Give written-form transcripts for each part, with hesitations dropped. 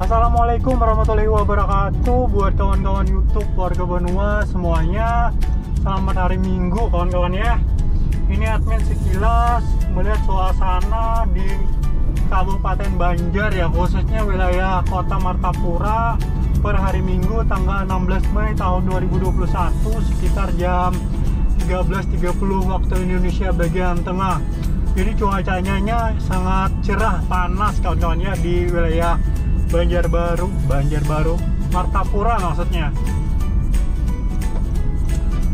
Assalamualaikum warahmatullahi wabarakatuh. Buat kawan-kawan YouTube warga Banua semuanya, selamat hari Minggu kawan-kawan ya. Ini admin sekilas melihat suasana di Kabupaten Banjar ya, khususnya wilayah Kota Martapura per hari Minggu tanggal 16 Mei tahun 2021 sekitar jam 13.30 waktu Indonesia bagian tengah. Jadi cuacanya sangat cerah, panas kawan-kawan ya di wilayah Banjarbaru, Martapura maksudnya.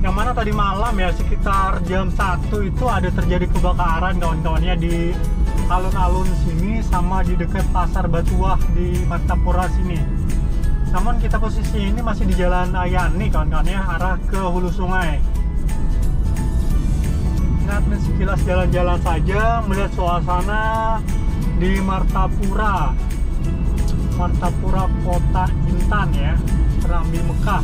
Yang mana tadi malam ya sekitar jam 1 itu ada terjadi kebakaran kawan-kawannya di alun-alun sini sama di dekat Pasar Batuah di Martapura sini. Namun kita posisi ini masih di Jalan Ayani kawan-kawannya, arah ke hulu sungai. Ini sekilas jalan-jalan saja melihat suasana di Martapura Kota Intan ya, Serambi Mekah.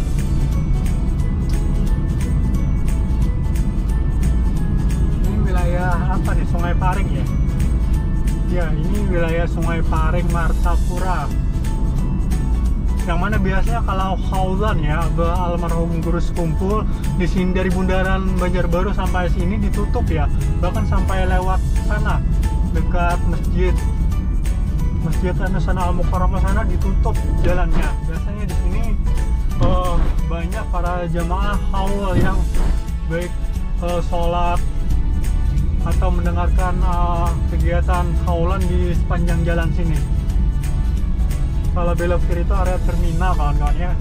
Ini wilayah apa nih, Sungai Paring ya? Ya, ini wilayah Sungai Paring Martapura. Yang mana biasanya kalau haulan ya, almarhum guru sekumpul di sini dari bundaran Banjarbaru sampai sini ditutup ya, bahkan sampai lewat sana dekat Masjid An-Nasional Al-Mukarramah sana ditutup jalannya. Biasanya di sini banyak para jamaah haul yang baik sholat atau mendengarkan kegiatan haulan di sepanjang jalan sini. Kalau belok kiri itu area terminal kawan-kawan ya.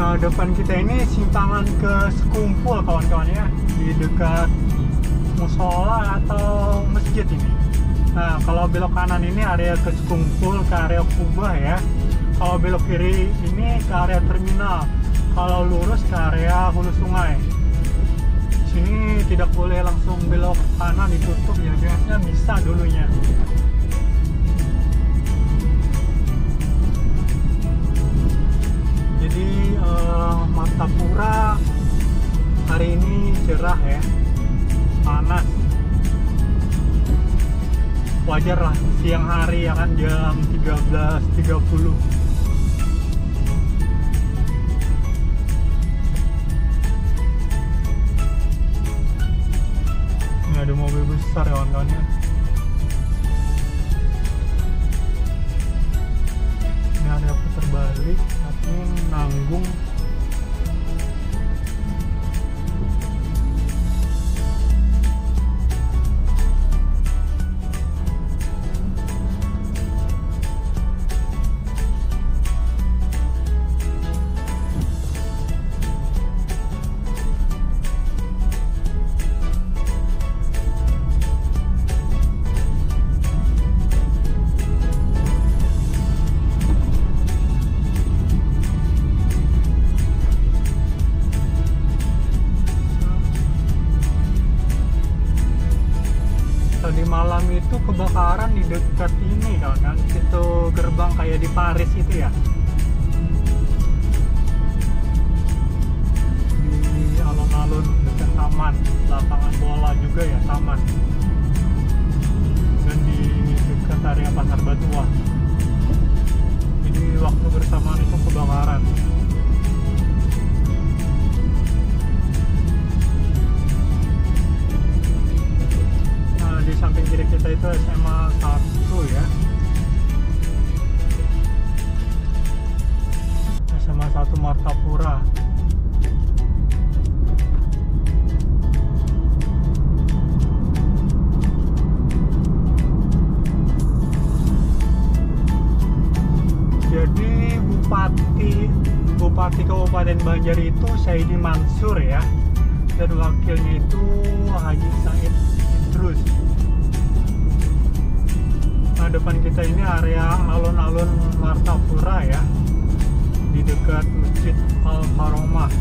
Nah, depan kita ini simpangan ke Sekumpul kawan-kawan ya, di dekat musola atau masjid ini. Nah, kalau belok kanan ini area ke Sekumpul, ke area Kubah ya. Kalau belok kiri ini ke area terminal. Kalau lurus ke area hulu sungai. Sini tidak boleh langsung belok kanan, ditutup ya, biasanya bisa dulunya. Jadi Martapura hari ini cerah ya, panas. Wajar lah siang hari ya kan, jam 13.30. Ini ada mobil besar ya kawan-kawan ya. Ini ada putar balik, tapi nanggung. Tadi malam itu kebakaran di dekat ini kan, itu gerbang kayak di Paris itu ya, di alun-alun dekat taman, lapangan bola juga ya, taman, dan di dekat area Pasar Batuah. Jadi waktu bersamaan itu kebakaran. Di samping kiri kita itu SMA 1 ya, SMA 1 Martapura. Jadi Bupati Kabupaten Banjar itu Saidi Mansur ya, dan wakilnya itu Haji Said Idrus. Nah, depan kita ini area alun-alun Martapura ya, di dekat Masjid Al-Mukarramah.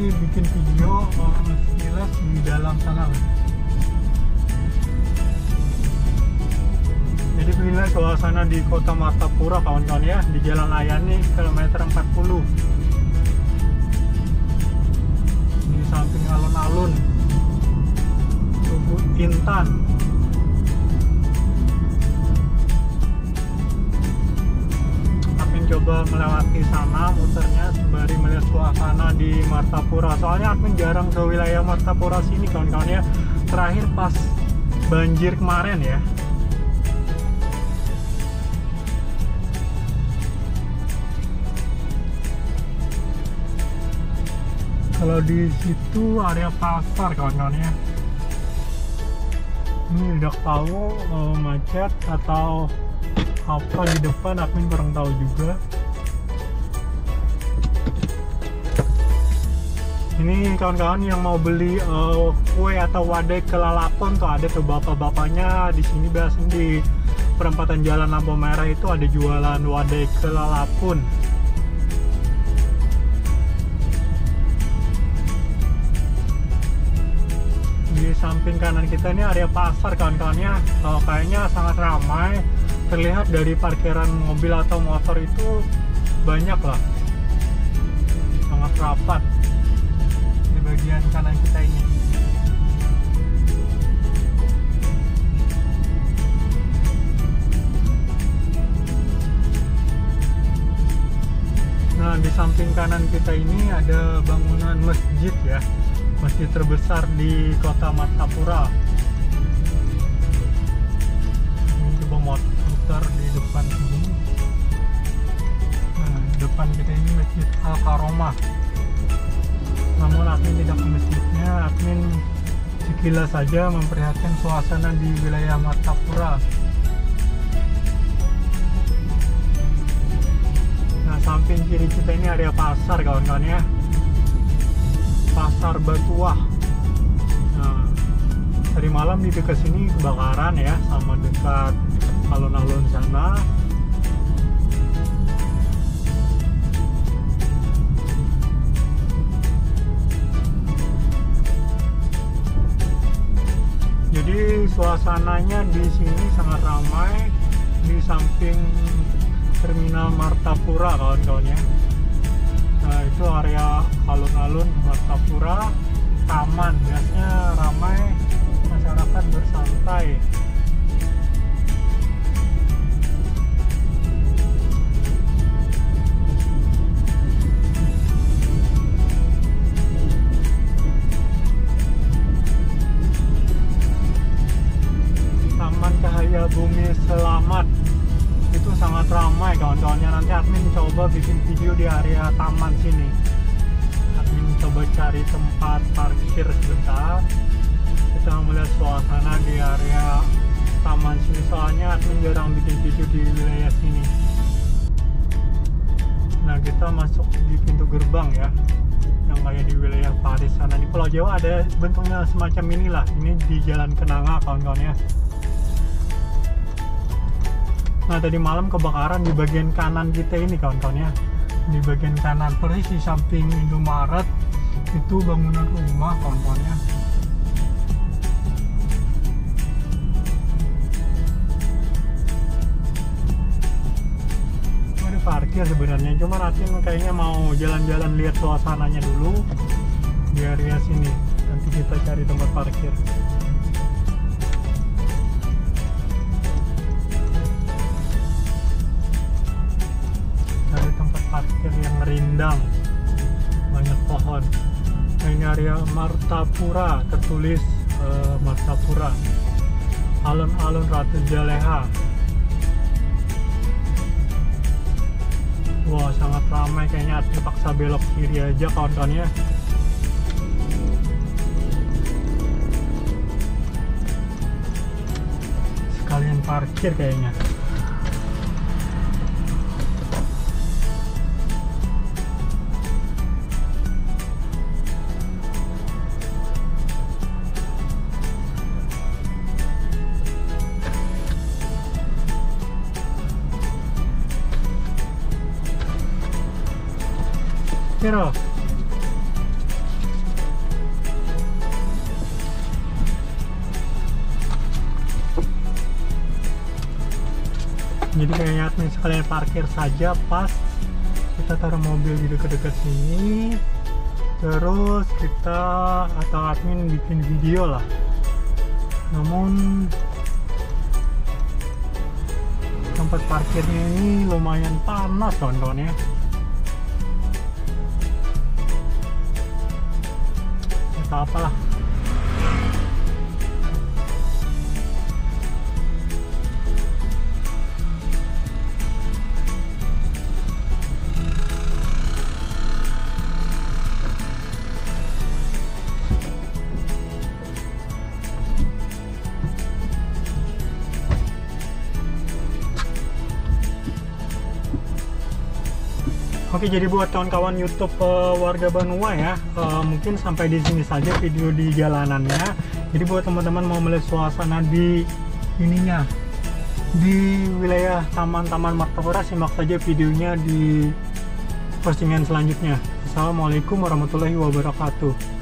nanti bikin video sekilas di dalam sana. Jadi beginilah suasana di Kota Martapura kawan-kawan ya, di Jalan Ayani kilometer 40. Di samping alun-alun Tugu Intan. Admin coba melewati sana muternya sembari melihat suasana di Martapura. Soalnya admin jarang ke wilayah Martapura sini kawan-kawan ya. Terakhir pas banjir kemarin ya. Kalau di situ area pasar kawan-kawan ya. Ini tidak tahu macet atau apa di depan, admin kurang tahu juga. Ini kawan-kawan yang mau beli kue atau wadai kelalapon tuh ada tuh bapak-bapaknya di sini, biasanya di perempatan Jalan Lampu Merah itu ada jualan wadai kelalapon. Di samping kanan kita ini area pasar kawan-kawannya, kayaknya sangat ramai. Terlihat dari parkiran mobil atau motor itu banyak lah, sangat rapat di bagian kanan kita ini. Nah, di samping kanan kita ini ada bangunan masjid ya, masjid terbesar di Kota Martapura. Ini coba muter di depan sini. Nah, di depan kita ini Masjid Al-Karomah. Namun admin tidak ke masjidnya, admin sekilas saja memperlihatkan suasana di wilayah Martapura. Nah, samping kiri kita ini area pasar kawan-kawan ya. Pasar Batuah. Nah, tadi malam di dekat sini kebakaran ya, sama dekat alun-alun sana. Jadi suasananya di sini sangat ramai di samping Terminal Martapura kawan-kawan ya. Nah, itu area alun-alun Martapura, taman, biasanya ramai masyarakat bersantai. Taman Cahaya Bumi Selamat itu sangat ramai kawan-kawannya. Nanti admin coba bikin video di area taman sini. Admin coba cari tempat parkir sebentar, kita melihat suasana di area taman sini. Soalnya admin jarang bikin video di wilayah sini. Nah, kita masuk di pintu gerbang ya, yang kayak di wilayah Paris sana. Di Pulau Jawa ada bentuknya semacam inilah. Ini di Jalan Kenanga kawan-kawan ya. Nah, tadi malam kebakaran di bagian kanan kita ini kawan-kawan ya. Di bagian kanan persis di samping Indomaret itu bangunan rumah kawan-kawan ya. Ada parkir sebenarnya, cuma nanti kayaknya mau jalan-jalan lihat suasananya dulu di area sini. Nanti kita cari tempat parkir. Parkir yang rindang, banyak pohon. Nah, ini area Martapura, tertulis Martapura, alun-alun Ratu Jaleha. Wah, sangat ramai, kayaknya terpaksa belok kiri aja kawan-kawan ya. Sekalian parkir kayaknya. Kira Jadi kayaknya admin sekalian parkir saja, pas kita taruh mobil di dekat-dekat sini, terus kita atau admin bikin video lah. Namun tempat parkirnya ini lumayan panas kawan-kawan ya. Tak apalah. Oke, jadi buat kawan-kawan YouTube warga Banua ya, mungkin sampai di sini saja video di jalanannya. Jadi buat teman-teman mau melihat suasana di ininya, di wilayah Taman-Taman Martapura, simak saja videonya di postingan selanjutnya. Assalamualaikum warahmatullahi wabarakatuh.